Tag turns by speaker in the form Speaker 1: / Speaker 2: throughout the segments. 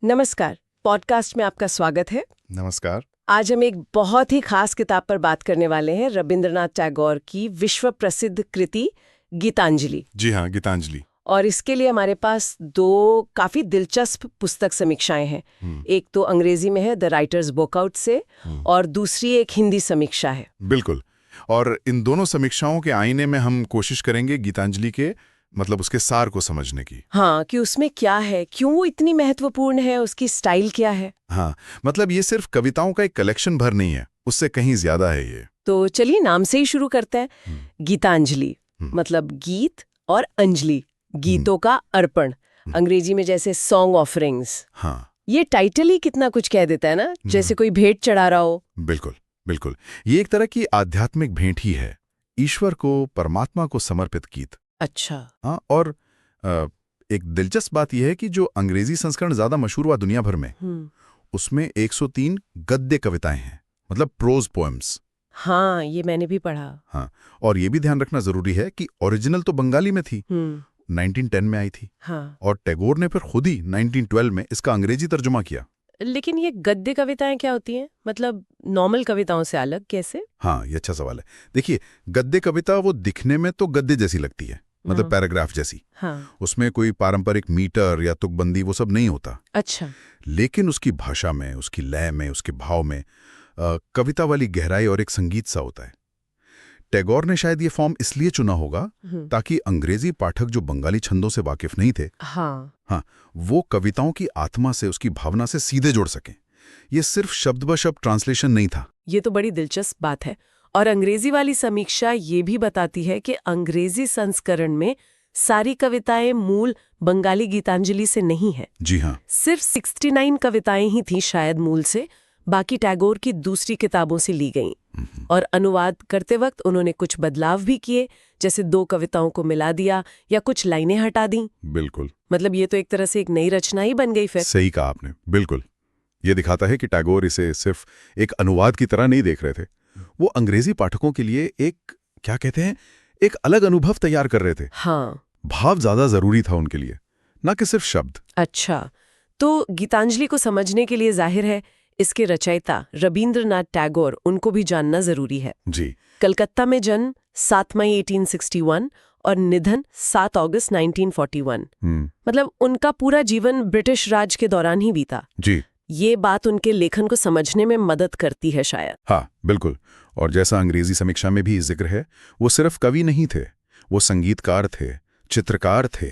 Speaker 1: नमस्कार। पॉडकास्ट में आपका स्वागत है।
Speaker 2: नमस्कार।
Speaker 1: आज हम एक बहुत ही खास किताब पर बात करने वाले हैं, रविंद्रनाथ टैगोर की विश्व प्रसिद्ध कृति गीतांजलि।
Speaker 2: जी हाँ, गीतांजलि।
Speaker 1: और इसके लिए हमारे पास दो काफी दिलचस्प पुस्तक समीक्षाएं हैं। एक तो अंग्रेजी में है द राइटर्स बुक आउट से, और दूसरी एक हिंदी समीक्षा है।
Speaker 2: बिल्कुल। और इन दोनों समीक्षाओं के आईने में हम कोशिश करेंगे गीतांजलि के उसके सार को समझने की।
Speaker 1: हाँ, कि उसमें क्या है, क्यों वो इतनी महत्वपूर्ण है, उसकी स्टाइल क्या है।
Speaker 2: हाँ, ये सिर्फ कविताओं का एक कलेक्शन भर नहीं है, उससे कहीं ज्यादा है ये।
Speaker 1: तो चलिए नाम से ही शुरू करते हैं। गीतांजलि मतलब गीत और अंजलि, गीतों का अर्पण। अंग्रेजी में जैसे सॉन्ग ऑफरिंग्स।
Speaker 2: हाँ,
Speaker 1: ये टाइटल ही कितना कुछ कह देता है ना, जैसे कोई भेंट चढ़ा रहा हो।
Speaker 2: बिल्कुल बिल्कुल। ये एक तरह की आध्यात्मिक भेंट ही है, ईश्वर को, परमात्मा को समर्पित गीत।
Speaker 1: अच्छा।
Speaker 2: हाँ, और एक दिलचस्प बात यह है कि जो अंग्रेजी संस्करण ज्यादा मशहूर हुआ दुनिया भर में, उसमें 103 गद्य कविताएं हैं, मतलब प्रोज पोएम्स।
Speaker 1: हाँ, ये मैंने भी पढ़ा।
Speaker 2: हाँ, और ये भी ध्यान रखना जरूरी है कि ओरिजिनल तो बंगाली में थी, 1910 में आई थी।
Speaker 1: हाँ।
Speaker 2: और टैगोर ने फिर खुद ही 1912 में इसका अंग्रेजी तर्जुमा किया।
Speaker 1: लेकिन ये गद्य कविताएं क्या होती हैं, मतलब नॉर्मल कविताओं से अलग कैसे?
Speaker 2: हाँ, ये अच्छा सवाल है। देखिए, गद्य कविता वो दिखने में तो गद्य जैसी लगती है, मतलब पैराग्राफ जैसी।
Speaker 1: हाँ।
Speaker 2: उसमें कोई पारंपरिक मीटर या तुकबंदी वो सब नहीं होता।
Speaker 1: अच्छा।
Speaker 2: लेकिन उसकी भाषा में, उसकी लय में, उसके भाव में कविता वाली गहराई और एक संगीत सा होता है। टैगोर ने शायद ये फॉर्म इसलिए चुना होगा ताकि अंग्रेजी पाठक जो बंगाली छंदों से वाकिफ नहीं थे, हाँ, वो कविताओं की आत्मा से, उसकी भावना से सीधे जुड़ सकें। ये सिर्फ शब्द ब शब्द ट्रांसलेशन नहीं था।
Speaker 1: ये तो बड़ी दिलचस्प बात है। और अंग्रेजी वाली समीक्षा ये भी बताती है कि अंग्रेजी संस्करण में सारी कविताएं मूल बंगाली गीतांजलि से नहीं है।
Speaker 2: जी हाँ,
Speaker 1: सिर्फ 69 कविताएं ही थी शायद मूल से, बाकी टैगोर की दूसरी किताबों से ली गईं। और अनुवाद करते वक्त उन्होंने कुछ बदलाव भी किए, जैसे 2 कविताओं को मिला दिया या कुछ लाइनें हटा दी।
Speaker 2: बिल्कुल।
Speaker 1: मतलब ये तो एक तरह से एक नई रचना ही बन गई फिर।
Speaker 2: सही कहा आपने, बिल्कुल। ये दिखाता है कि टैगोर इसे सिर्फ एक अनुवाद की तरह नहीं देख रहे थे, वो अंग्रेजी पाठकों के लिए एक, क्या कहते हैं, एक अलग अनुभव तैयार कर रहे थे।
Speaker 1: हाँ।
Speaker 2: भाव ज्यादा जरूरी था उनके लिए, ना कि सिर्फ शब्द।
Speaker 1: अच्छा, तो गीतांजलि को समझने के लिए जाहिर है इसके रचयिता रविंद्रनाथ टैगोर, उनको भी जानना जरूरी है।
Speaker 2: जी।
Speaker 1: कलकत्ता में जन्म 7 मई 1861 और निधन 7 अगस्त 1941। मतलब उनका पूरा जीवन ब्रिटिश राज के दौरान ही बीता।
Speaker 2: जी।
Speaker 1: ये बात उनके लेखन को समझने में मदद करती है शायद।
Speaker 2: हाँ, बिल्कुल। और जैसा अंग्रेजी समीक्षा में भी जिक्र है, वो सिर्फ कवि नहीं थे, वो संगीतकार थे, चित्रकार थे,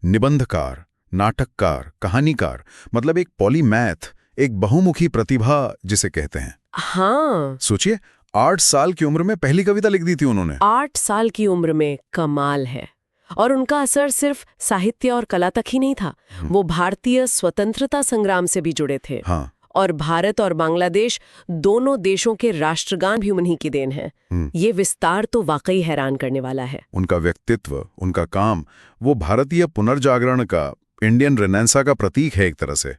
Speaker 2: निबंधकार, नाटककार, कहानीकार, मतलब एक पॉलीमैथ, एक बहुमुखी प्रतिभा जिसे कहते हैं।
Speaker 1: हाँ।
Speaker 2: सोचिए, 8 साल की उम्र में पहली कविता लिख दी थी उन्होंने।
Speaker 1: 8 साल की उम्र में, कमाल है। और उनका असर सिर्फ साहित्य और कला तक ही नहीं था, वो भारतीय स्वतंत्रता संग्राम से भी जुड़े थे।
Speaker 2: हाँ।
Speaker 1: और भारत और बांग्लादेश दोनों देशों के राष्ट्रगान भी उन्हीं की देन है। ये विस्तार तो वाकई हैरान करने वाला है।
Speaker 2: उनका व्यक्तित्व, उनका काम, वो भारतीय पुनर्जागरण का, इंडियन रेनेसां का प्रतीक है एक तरह से,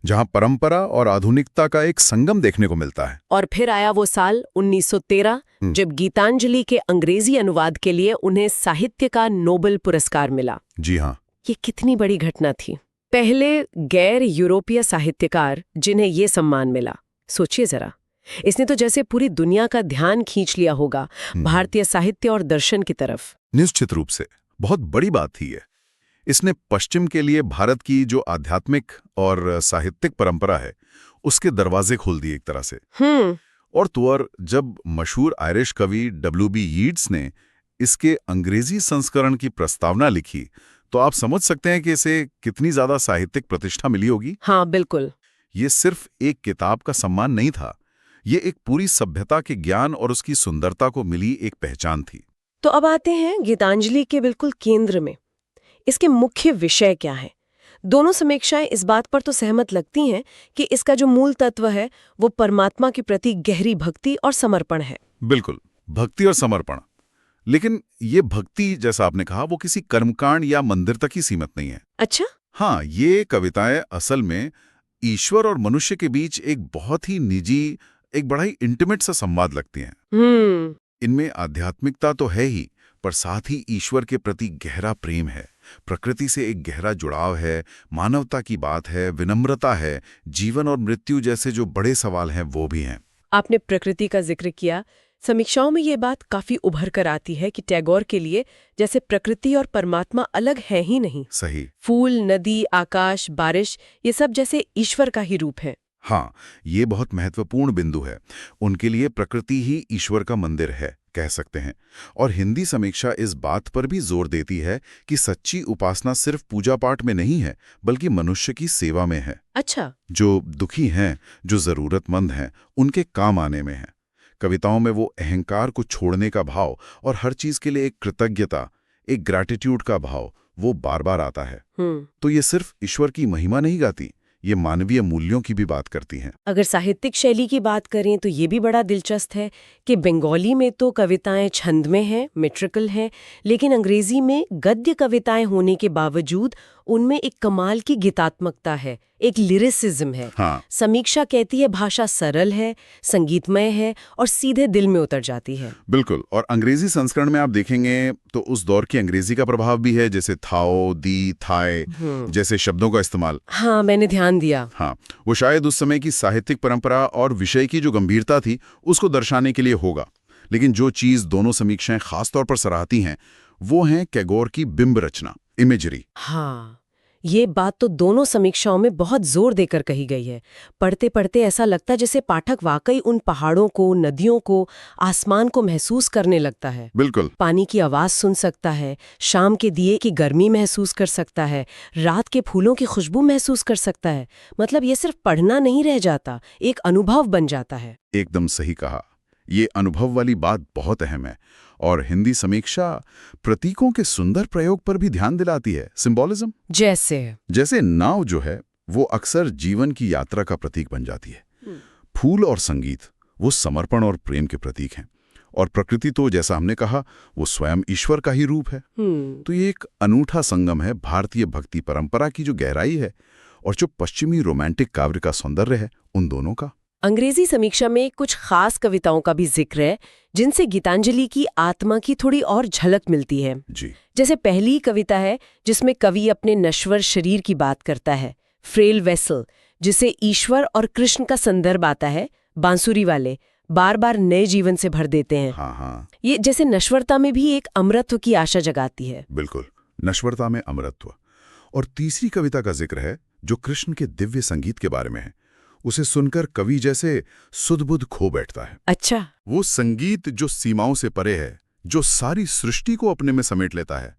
Speaker 2: जहां परंपरा और आधुनिकता का एक संगम देखने को मिलता है।
Speaker 1: और फिर आया वो साल 1913 जब गीतांजलि के अंग्रेजी अनुवाद के लिए उन्हें साहित्य का नोबेल पुरस्कार मिला।
Speaker 2: जी हाँ।
Speaker 1: ये कितनी बड़ी घटना थी, पहले गैर यूरोपीय साहित्यकार जिन्हें ये सम्मान मिला। सोचिए जरा, इसने तो जैसे पूरी दुनिया का ध्यान खींच लिया होगा भारतीय साहित्य और दर्शन की तरफ।
Speaker 2: निश्चित रूप से बहुत बड़ी बात थी ये। इसने पश्चिम के लिए भारत की जो आध्यात्मिक और साहित्यिक परंपरा है, उसके दरवाजे खोल दिए एक तरह से। और तो और जब मशहूर आयरिश कवि W.B. यीट्स ने इसके अंग्रेजी संस्करण की प्रस्तावना लिखी, तो आप समझ सकते हैं कि इसे कितनी ज्यादा साहित्यिक प्रतिष्ठा मिली होगी।
Speaker 1: हाँ, बिल्कुल।
Speaker 2: ये सिर्फ एक किताब का सम्मान नहीं था, ये एक पूरी सभ्यता के ज्ञान और उसकी सुंदरता को मिली एक पहचान थी।
Speaker 1: तो अब आते हैं गीतांजलि के बिल्कुल केंद्र में। इसके मुख्य विषय क्या हैं? दोनों समीक्षाएं इस बात पर तो सहमत लगती हैं कि इसका जो मूल तत्व है वो परमात्मा के प्रति गहरी भक्ति और समर्पण है।
Speaker 2: बिल्कुल, भक्ति और समर्पण। लेकिन ये भक्ति, जैसा आपने कहा, वो किसी कर्मकांड या मंदिर तक ही सीमित नहीं है।
Speaker 1: अच्छा।
Speaker 2: हाँ, ये कविताएं असल में ईश्वर और मनुष्य के बीच एक बहुत ही निजी, एक बड़ा ही इंटीमेट सा संवाद लगती हैं। इनमें आध्यात्मिकता तो है ही, पर साथ ही ईश्वर के प्रति गहरा प्रेम है, प्रकृति से एक गहरा जुड़ाव है, मानवता की बात है, विनम्रता है, जीवन और मृत्यु जैसे जो बड़े सवाल हैं वो भी हैं।
Speaker 1: आपने प्रकृति का जिक्र किया। समीक्षाओं में ये बात काफी उभर कर आती है कि टैगोर के लिए जैसे प्रकृति और परमात्मा अलग है ही नहीं।
Speaker 2: सही।
Speaker 1: फूल, नदी, आकाश, बारिश, ये सब जैसे ईश्वर का ही रूप है।
Speaker 2: हाँ, ये बहुत महत्वपूर्ण बिंदु है। उनके लिए प्रकृति ही ईश्वर का मंदिर है, कह सकते हैं। और हिंदी समीक्षा इस बात पर भी जोर देती है कि सच्ची उपासना सिर्फ पूजा पाठ में नहीं है, बल्कि मनुष्य की सेवा में है।
Speaker 1: अच्छा।
Speaker 2: जो दुखी हैं, जो जरूरतमंद हैं, उनके काम आने में है। कविताओं में वो अहंकार को छोड़ने का भाव और हर चीज के लिए एक कृतज्ञता, एक ग्रैटिट्यूड का भाव, वो बार बार आता है। तो ये सिर्फ ईश्वर की महिमा नहीं गाती, ये मानवीय मूल्यों की भी बात करती हैं।
Speaker 1: अगर साहित्यिक शैली की बात करें तो ये भी बड़ा दिलचस्प है कि बंगाली में तो कविताएं छंद में हैं, मेट्रिकल हैं, लेकिन अंग्रेजी में गद्य कविताएं होने के बावजूद उनमें एक कमाल की गीतात्मकता है, एक लिरिसिज्म है।
Speaker 2: हाँ।
Speaker 1: समीक्षा कहती है भाषा सरल है, संगीतमय है और सीधे दिल में उतर जाती है।
Speaker 2: बिल्कुल। और अंग्रेजी संस्करण में आप देखेंगे तो उस दौर की अंग्रेजी का प्रभाव भी है, जैसे थाओ, दी, थाए जैसे शब्दों का इस्तेमाल।
Speaker 1: हाँ, मैंने ध्यान दिया।
Speaker 2: हाँ, वो शायद उस समय की साहित्यिक परंपरा और विषय की जो गंभीरता थी उसको दर्शाने के लिए होगा। लेकिन जो चीज दोनों समीक्षाएं खासतौर पर सराहती हैं वो है टैगोर की बिंब रचना, इमेजरी।
Speaker 1: हाँ, ये बात तो दोनों समीक्षाओं में बहुत जोर देकर कही गई है। पढ़ते पढ़ते ऐसा लगता है जैसे पाठक वाकई उन पहाड़ों को, नदियों को, आसमान को महसूस करने लगता है।
Speaker 2: बिल्कुल।
Speaker 1: पानी की आवाज सुन सकता है, शाम के दिए की गर्मी महसूस कर सकता है, रात के फूलों की खुशबू महसूस कर सकता है। मतलब ये सिर्फ पढ़ना नहीं रह जाता, एक अनुभव बन जाता है।
Speaker 2: एकदम सही कहा। ये अनुभव वाली बात बहुत अहम है। और हिंदी समीक्षा प्रतीकों के सुंदर प्रयोग पर भी ध्यान दिलाती है, सिंबॉलिज्म। जैसे नाव जो है वो अक्सर जीवन की यात्रा का प्रतीक बन जाती है। फूल और संगीत वो समर्पण और प्रेम के प्रतीक हैं। और प्रकृति तो जैसा हमने कहा वो स्वयं ईश्वर का ही रूप है। तो ये एक अनूठा संगम है भारतीय भक्ति परंपरा की जो गहराई है और जो पश्चिमी रोमांटिक काव्य का सौंदर्य है, उन दोनों का।
Speaker 1: अंग्रेजी समीक्षा में कुछ खास कविताओं का भी जिक्र है जिनसे गीतांजलि की आत्मा की थोड़ी और झलक मिलती है
Speaker 2: जी।
Speaker 1: जैसे पहली कविता है जिसमें कवि अपने नश्वर शरीर की बात करता है, फ्रेल वेसल, जिसे ईश्वर और कृष्ण का संदर्भ आता है। बांसुरी वाले बार बार नए जीवन से भर देते हैं।
Speaker 2: हाँ।
Speaker 1: ये जैसे नश्वरता में भी एक अमरत्व की आशा जगाती है।
Speaker 2: बिल्कुल, नश्वरता में अमरत्व। और तीसरी कविता का जिक्र है जो कृष्ण के दिव्य संगीत के बारे में है। उसे सुनकर कवि जैसे सुध-बुध खो बैठता है।
Speaker 1: अच्छा।
Speaker 2: वो संगीत जो सीमाओं से परे है, जो सारी सृष्टि को अपने में समेट लेता है।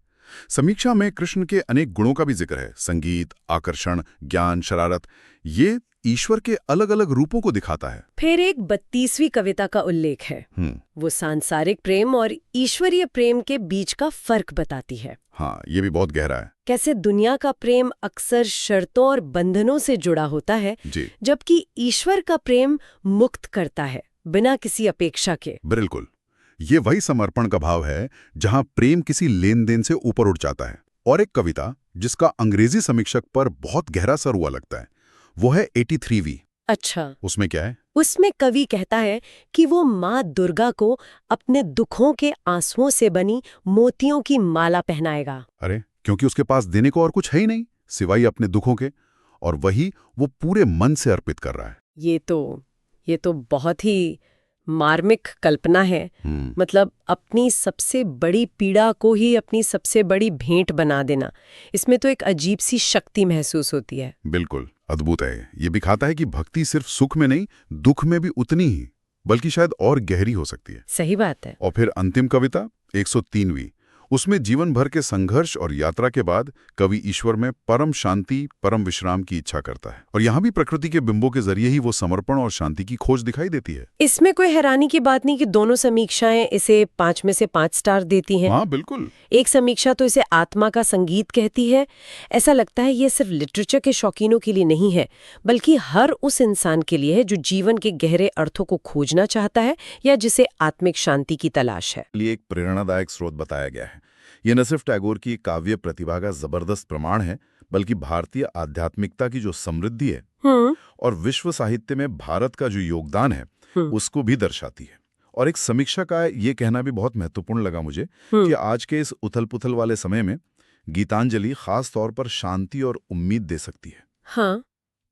Speaker 2: समीक्षा में कृष्ण के अनेक गुणों का भी जिक्र है, संगीत, आकर्षण, ज्ञान, शरारत। ये ईश्वर के अलग अलग रूपों को दिखाता है।
Speaker 1: फिर एक 32वीं कविता का उल्लेख है। वो सांसारिक प्रेम और ईश्वरीय प्रेम के बीच का फर्क बताती है।
Speaker 2: हाँ, ये भी बहुत गहरा है।
Speaker 1: कैसे दुनिया का प्रेम अक्सर शर्तों और बंधनों से जुड़ा होता है, जबकि ईश्वर का प्रेम मुक्त करता है, बिना किसी अपेक्षा के।
Speaker 2: बिल्कुल, ये वही समर्पण का भाव है जहां प्रेम किसी लेन देन से ऊपर उठ जाता है। और एक कविता जिसका अंग्रेजी समीक्षक पर बहुत गहरा असर हुआ लगता है, वो है 83वीं।
Speaker 1: अच्छा।
Speaker 2: उसमें क्या है?
Speaker 1: उसमें कवि कहता है कि वो माँ दुर्गा को अपने दुखों के आंसुओं से बनी मोतियों की माला पहनाएगा।
Speaker 2: अरे, क्योंकि उसके पास देने को और कुछ है ही नहीं सिवाय अपने दुखों के, और वही वो पूरे मन से अर्पित कर रहा है।
Speaker 1: ये तो बहुत ही मार्मिक कल्पना है। मतलब अपनी सबसे बड़ी पीड़ा को ही अपनी सबसे बड़ी भेंट बना देना, इसमें तो एक अजीब सी शक्ति महसूस होती है।
Speaker 2: बिल्कुल अद्भुत है। ये दिखाता है कि भक्ति सिर्फ सुख में नहीं, दुख में भी उतनी ही, बल्कि शायद और गहरी हो सकती है।
Speaker 1: सही बात है।
Speaker 2: और फिर अंतिम कविता 103वीं, उसमें जीवन भर के संघर्ष और यात्रा के बाद कवि ईश्वर में परम शांति, परम विश्राम की इच्छा करता है। और यहाँ भी प्रकृति के बिंबों के जरिए ही वो समर्पण और शांति की खोज दिखाई देती है।
Speaker 1: इसमें कोई हैरानी की बात नहीं कि दोनों समीक्षाएं इसे 5 में से 5 स्टार देती हैं।
Speaker 2: हाँ बिल्कुल।
Speaker 1: एक समीक्षा तो इसे आत्मा का संगीत कहती है। ऐसा लगता है ये सिर्फ लिटरेचर के शौकीनों के लिए नहीं है, बल्कि हर उस इंसान के लिए है जो जीवन के गहरे अर्थों को खोजना चाहता है या जिसे आत्मिक शांति की तलाश है।
Speaker 2: लिए एक प्रेरणादायक स्रोत बताया गया है। ये न सिर्फ टैगोर की काव्य प्रतिभा का जबरदस्त प्रमाण है, बल्कि भारतीय आध्यात्मिकता की जो समृद्धि है और विश्व साहित्य में भारत का जो योगदान है उसको भी दर्शाती है। और एक समीक्षा का ये कहना भी बहुत महत्वपूर्ण लगा मुझे कि आज के इस उथल-पुथल वाले समय में गीतांजलि खास तौर पर शांति और उम्मीद दे सकती है।
Speaker 1: हाँ,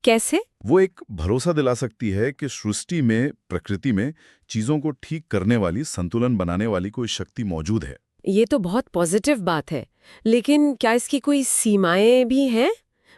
Speaker 1: कैसे?
Speaker 2: वो एक भरोसा दिला सकती है कि सृष्टि में, प्रकृति में चीजों को ठीक करने वाली, संतुलन बनाने वाली कोई शक्ति मौजूद है।
Speaker 1: ये तो बहुत पॉजिटिव बात है, लेकिन क्या इसकी कोई सीमाएं भी हैं?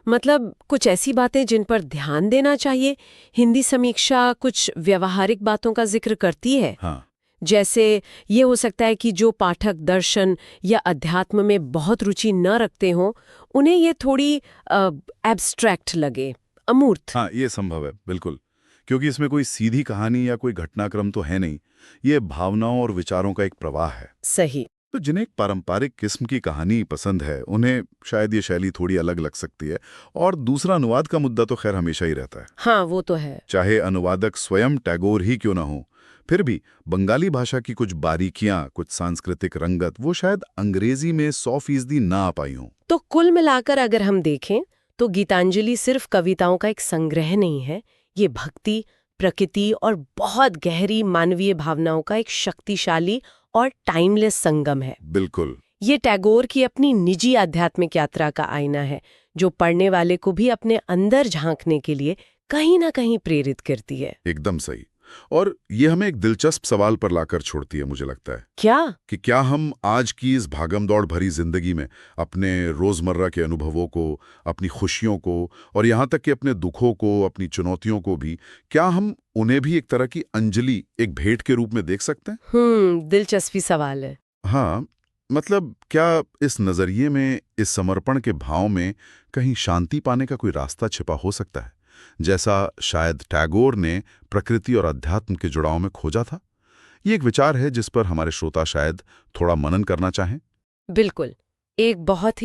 Speaker 1: मतलब कुछ ऐसी बातें जिन पर ध्यान देना चाहिए? हिंदी समीक्षा कुछ व्यवहारिक बातों का जिक्र करती है।
Speaker 2: हाँ,
Speaker 1: जैसे ये हो सकता है कि जो पाठक दर्शन या अध्यात्म में बहुत रुचि न रखते हों, उन्हें ये थोड़ी एब्स्ट्रैक्ट लगे, अमूर्त।
Speaker 2: हाँ, ये संभव है, बिल्कुल। क्योंकि इसमें कोई सीधी कहानी या कोई घटनाक्रम तो है नहीं, ये भावनाओं और विचारों का एक प्रवाह है।
Speaker 1: सही।
Speaker 2: तो जिन्हें एक पारंपरिक किस्म की कहानी पसंद है, उन्हें शायद ये शैली थोड़ी अलग लग सकती है। और दूसरा, अनुवाद का मुद्दा तो खैर हमेशा ही रहता है।
Speaker 1: हाँ, वो तो है।
Speaker 2: चाहे अनुवादक स्वयं टैगोर ही क्यों ना हो, फिर भी बंगाली भाषा की कुछ बारीकियां, कुछ सांस्कृतिक रंगत, वो शायद अंग्रेजी में 100% ना आ पाई हों।
Speaker 1: तो कुल मिलाकर अगर हम देखें तो गीतांजलि सिर्फ कविताओं का एक संग्रह नहीं है, ये भक्ति, प्रकृति और बहुत गहरी मानवीय भावनाओं का एक शक्तिशाली और टाइमलेस संगम है।
Speaker 2: बिल्कुल।
Speaker 1: ये टैगोर की अपनी निजी आध्यात्मिक यात्रा का आईना है, जो पढ़ने वाले को भी अपने अंदर झांकने के लिए कहीं ना कहीं प्रेरित करती है।
Speaker 2: एकदम सही। और ये हमें एक दिलचस्प सवाल पर लाकर छोड़ती है, मुझे लगता है।
Speaker 1: क्या
Speaker 2: हम आज की इस भागमदौड़ भरी जिंदगी में अपने रोजमर्रा के अनुभवों को, अपनी खुशियों को और यहाँ तक कि अपने दुखों को, अपनी चुनौतियों को भी, क्या हम उन्हें भी एक तरह की अंजलि, एक भेंट के रूप में देख सकते हैं?
Speaker 1: दिलचस्पी सवाल है।
Speaker 2: हाँ, मतलब क्या इस नजरिए में, इस समर्पण के भाव में कहीं शांति पाने का कोई रास्ता छिपा हो सकता है, जैसा शायद टैगोर ने प्रकृति और अध्यात्म के जुड़ाव में खोजा था? ये एक विचार है जिस पर हमारे श्रोता शायद थोड़ा मनन करना चाहें।
Speaker 1: बिल्कुल, एक बहुत ही